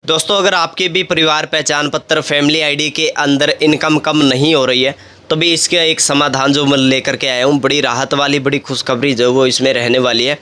दोस्तों, अगर आपके भी परिवार पहचान पत्र फैमिली आईडी के अंदर इनकम कम नहीं हो रही है तो भी इसका एक समाधान जो मैं लेकर के आया हूँ, बड़ी राहत वाली बड़ी खुशखबरी जो वो इसमें रहने वाली है।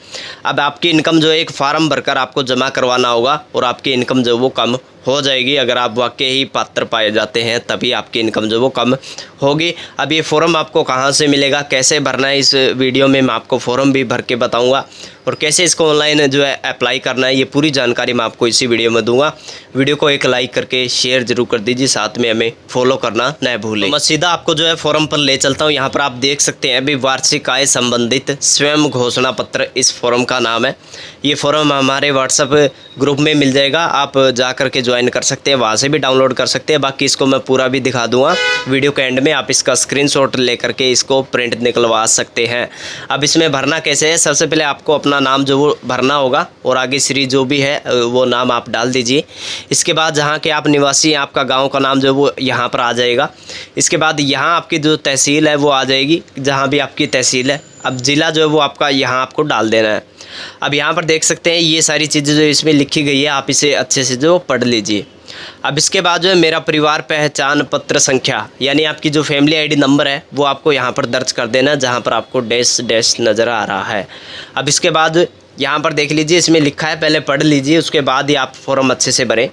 अब आपकी इनकम जो है एक फार्म भरकर आपको जमा करवाना होगा और आपकी इनकम जो वो कम हो जाएगी। अगर आप वाकई ही पात्र पाए जाते हैं तभी आपकी इनकम जो वो कम होगी। अब ये फॉर्म आपको कहाँ से मिलेगा, कैसे भरना है, इस वीडियो में मैं आपको फॉर्म भी भर के बताऊँगा और कैसे इसको ऑनलाइन जो है अप्लाई करना है, ये पूरी जानकारी मैं आपको इसी वीडियो में दूंगा। वीडियो को एक लाइक करके शेयर जरूर कर दीजिए, साथ में हमें फॉलो करना न भूलें। तो मैं सीधा आपको जो है फॉर्म पर ले चलता हूँ। यहाँ पर आप देख सकते हैं अभी वार्षिक आय संबंधित स्वयं घोषणा पत्र इस फॉर्म का नाम है। ये फॉर्म हमारे व्हाट्सएप ग्रुप में मिल जाएगा, आप जा कर के ज्वाइन कर सकते हैं, वहाँ से भी डाउनलोड कर सकते हैं। बाकी इसको मैं पूरा भी दिखा दूंगा वीडियो के एंड में, आप इसका स्क्रीनशॉट लेकर के इसको प्रिंट निकलवा सकते हैं। अब इसमें भरना कैसे है, सबसे पहले आपको अपना नाम जो वो भरना होगा और आगे श्री जो भी है वो नाम आप डाल दीजिए। इसके बाद जहाँ के आप निवासी हैं, आपका गांव का नाम जो वो यहाँ पर आ जाएगा। इसके बाद यहाँ आपकी जो तहसील है वो आ जाएगी, जहाँ भी आपकी तहसील है। अब ज़िला जो है वो आपका यहाँ आपको डाल देना है। अब यहाँ पर देख सकते हैं ये सारी चीज़ें जो इसमें लिखी गई है, आप इसे अच्छे से जो पढ़ लीजिए। अब इसके बाद जो है मेरा परिवार पहचान पत्र संख्या यानी आपकी जो फैमिली आईडी नंबर है वो आपको यहाँ पर दर्ज कर देना, जहाँ पर आपको डैश डैश नज़र आ रहा है। अब इसके बाद यहाँ पर देख लीजिए, इसमें लिखा है, पहले पढ़ लीजिए, उसके बाद ही आप फॉर्म अच्छे से भरें।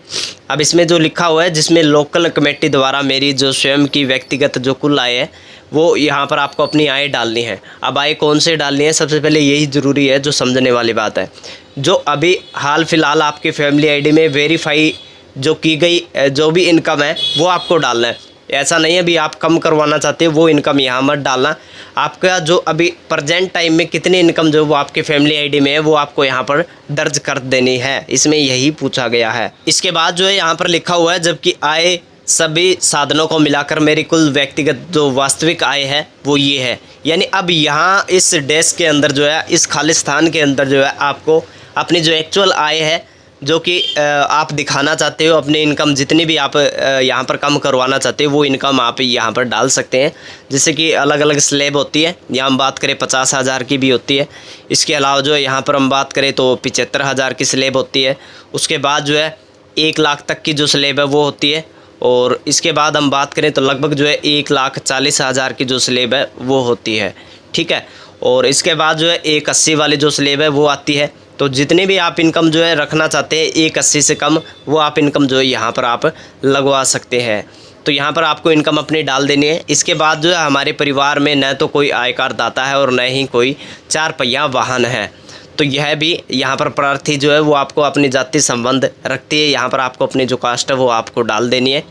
अब इसमें जो लिखा हुआ है, जिसमें लोकल कमेटी द्वारा मेरी जो स्वयं की व्यक्तिगत जो कुल आय है वो यहाँ पर आपको अपनी आय डालनी है। अब आय कौन से डालनी है, सबसे पहले यही ज़रूरी है, जो समझने वाली बात है। जो अभी हाल फिलहाल आपकी फैमिली आईडी में वेरीफाई जो की गई जो भी इनकम है वो आपको डालना है। ऐसा नहीं है अभी आप कम करवाना चाहते हो वो इनकम यहाँ मत डालना। आपका जो अभी प्रेजेंट टाइम में कितनी इनकम जो वो आपके फैमिली आईडी में है वो आपको यहाँ पर दर्ज कर देनी है, इसमें यही पूछा गया है। इसके बाद जो है यहाँ पर लिखा हुआ है, जबकि आय सभी साधनों को मिलाकर मेरी कुल व्यक्तिगत जो वास्तविक आय है वो ये है। यानी अब यहाँ इस डेस्क के अंदर जो है, इस खालिस्तान के अंदर जो है आपको अपनी जो एक्चुअल आय है जो कि आप दिखाना चाहते हो, अपनी इनकम जितनी भी आप यहाँ पर कम करवाना चाहते हो वो इनकम आप यहाँ पर डाल सकते हैं। जैसे कि अलग अलग स्लैब होती है, यहाँ हम बात करें 50,000 की भी होती है। इसके अलावा जो है यहाँ पर हम बात करें तो 75,000 की स्लैब होती है। उसके बाद जो है 1 लाख तक की जो स्लैब है वो होती है। और इसके बाद हम बात करें तो लगभग जो है 1,40,000 की जो स्लैब है वो होती है, ठीक है। और इसके बाद जो है 1,80 वाली जो स्लैब है वो आती है। तो जितनी भी आप इनकम जो है रखना चाहते हैं 1,80 से कम, वो आप इनकम जो है यहाँ पर आप लगवा सकते हैं। तो यहाँ पर आपको इनकम अपनी डाल देनी है। इसके बाद जो है हमारे परिवार में न तो कोई आयकर दाता है और न ही कोई 4 पहिया वाहन है। तो यह भी यहाँ पर प्रार्थी जो है वो आपको अपनी जाति संबंध रखती है, यहाँ पर आपको अपनी जो कास्ट है वो आपको डाल देनी है।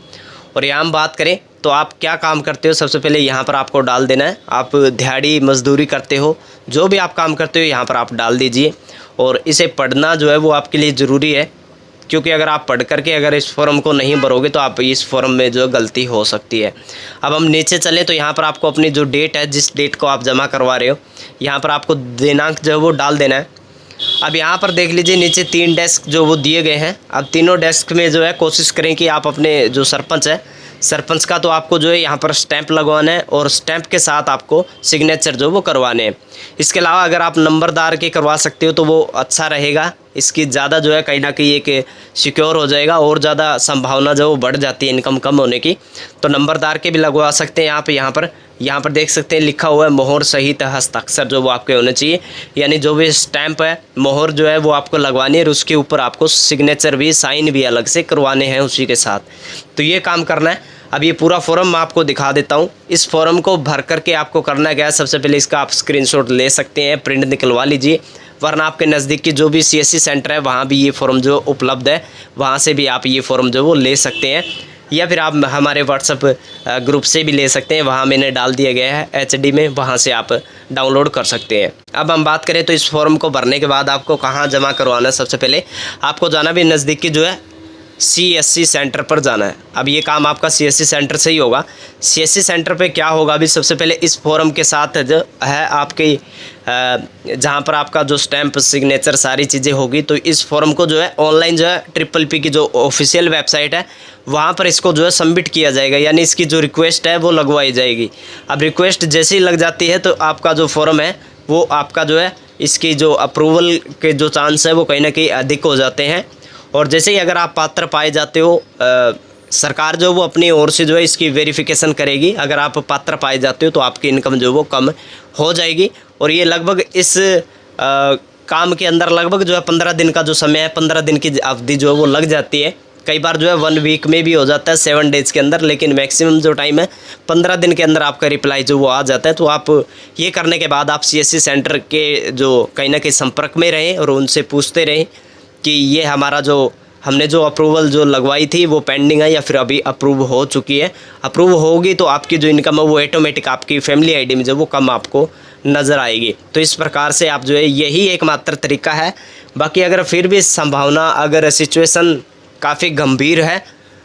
और यहाँ हम बात करें तो आप क्या काम करते हो, सबसे पहले यहाँ पर आपको डाल देना है। आप दिहाड़ी मजदूरी करते हो, जो भी आप काम करते हो यहाँ पर आप डाल दीजिए। और इसे पढ़ना जो है वो आपके लिए ज़रूरी है, क्योंकि अगर आप पढ़ करके अगर इस फॉर्म को नहीं भरोगे तो आप इस फॉर्म में जो गलती हो सकती है। अब हम नीचे चलें तो यहाँ पर आपको अपनी जो डेट है, जिस डेट को आप जमा करवा रहे हो, यहाँ पर आपको दिनांक जो है वो डाल देना है। अब यहाँ पर देख लीजिए नीचे 3 डेस्क जो वो दिए गए हैं। अब तीनों डेस्क में जो है कोशिश करें कि आप अपने जो सरपंच है, सरपंच का तो आपको जो है यहाँ पर स्टैंप लगवाना है और स्टैंप के साथ आपको सिग्नेचर जो वो करवाने हैं। इसके अलावा अगर आप नंबरदार के करवा सकते हो तो वो अच्छा रहेगा, इसकी ज़्यादा जो है कहीं ना कहीं एक सिक्योर हो जाएगा और ज़्यादा संभावना जो वो बढ़ जाती है इनकम कम होने की। तो नंबरदार के भी लगवा सकते हैं आप। यहाँ पर देख सकते हैं लिखा हुआ है मोहर सहित हस्ताक्षर जो वो आपके होने चाहिए, यानी जो भी स्टैंप है मोहर जो है वो आपको लगवानी है और उसके ऊपर आपको सिग्नेचर भी साइन भी अलग से करवाने हैं उसी के साथ। तो ये काम करना है। अब ये पूरा फॉर्म मैं आपको दिखा देता हूँ। इस फॉर्म को भर करके आपको करना क्या है, सबसे पहले इसका आप स्क्रीनशॉट ले सकते हैं, प्रिंट निकलवा लीजिए, वरना आपके नज़दीक की जो भी CSC सेंटर है वहाँ भी ये फॉर्म जो उपलब्ध है, वहाँ से भी आप ये फॉर्म जो वो ले सकते हैं, या फिर आप हमारे व्हाट्सएप ग्रुप से भी ले सकते हैं। वहाँ मैंने डाल दिया गया है HD में, वहाँ से आप डाउनलोड कर सकते हैं। अब हम बात करें तो इस फॉर्म को भरने के बाद आपको कहाँ जमा करवाना है, सबसे पहले आपको जाना भी नज़दीक की जो है CSC सेंटर पर जाना है। अब ये काम आपका CSC सेंटर से ही होगा। CSC सेंटर पे क्या होगा, अभी सबसे पहले इस फॉर्म के साथ जो है आपके जहाँ पर आपका जो स्टैंप सिग्नेचर सारी चीज़ें होगी, तो इस फॉर्म को जो है ऑनलाइन जो है PPP की जो ऑफिशियल वेबसाइट है वहाँ पर इसको जो है सबमिट किया जाएगा, यानी इसकी जो रिक्वेस्ट है वो लगवाई जाएगी। अब रिक्वेस्ट जैसे ही लग जाती है तो आपका जो फॉर्म है वो आपका जो है इसकी जो अप्रूवल के जो चांस है वो कहीं ना कहीं अधिक हो जाते हैं। और जैसे ही अगर आप पात्र पाए जाते हो, सरकार जो वो अपनी ओर से जो है इसकी वेरिफिकेशन करेगी। अगर आप पात्र पाए जाते हो तो आपकी इनकम जो वो कम हो जाएगी। और ये लगभग इस काम के अंदर लगभग जो है 15 दिन का जो समय है, 15 दिन की अवधि जो है वो लग जाती है। कई बार जो है 1 वीक में भी हो जाता है, 7 डेज़ के अंदर, लेकिन मैक्सिमम जो टाइम है 15 दिन के अंदर आपका रिप्लाई जो वो आ जाता है। तो आप ये करने के बाद आप CSC सेंटर के जो कहीं ना कहीं संपर्क में रहें और उनसे पूछते रहें कि ये हमारा जो हमने जो अप्रूवल जो लगवाई थी वो पेंडिंग है या फिर अभी अप्रूव हो चुकी है। अप्रूव होगी तो आपकी जो इनकम है वो ऑटोमेटिक आपकी फैमिली आईडी में जो वो कम आपको नज़र आएगी। तो इस प्रकार से आप जो है यही एकमात्र तरीका है। बाकी अगर फिर भी संभावना, अगर सिचुएशन काफ़ी गंभीर है,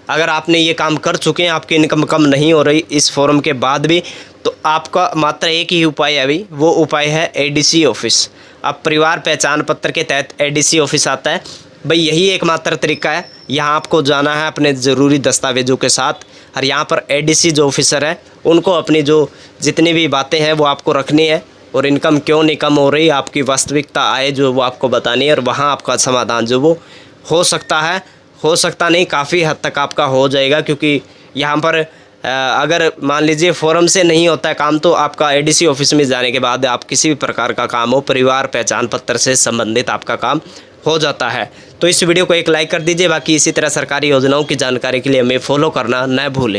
अगर आपने ये काम कर चुके हैं, आपकी इनकम कम नहीं हो रही इस फॉर्म के बाद भी, तो आपका मात्र एक ही उपाय है अभी, वो उपाय है ADC ऑफिस। अब परिवार पहचान पत्र के तहत ADC ऑफिस आता है भाई, यही एकमात्र तरीका है। यहाँ आपको जाना है अपने ज़रूरी दस्तावेज़ों के साथ, और यहाँ पर ADC जो ऑफिसर है उनको अपनी जो जितनी भी बातें हैं वो आपको रखनी है, और इनकम क्यों नहीं कम हो रही, आपकी वास्तविकता आय जो वो आपको बतानी है, और वहाँ आपका समाधान जो वो हो सकता है, हो सकता नहीं, काफ़ी हद तक आपका हो जाएगा। क्योंकि यहाँ पर अगर मान लीजिए फॉर्म से नहीं होता है काम, तो आपका ADC ऑफिस में जाने के बाद आप किसी भी प्रकार का काम हो, परिवार पहचान पत्र से संबंधित आपका काम हो जाता है। तो इस वीडियो को एक लाइक कर दीजिए। बाकी इसी तरह सरकारी योजनाओं की जानकारी के लिए हमें फॉलो करना न भूलें।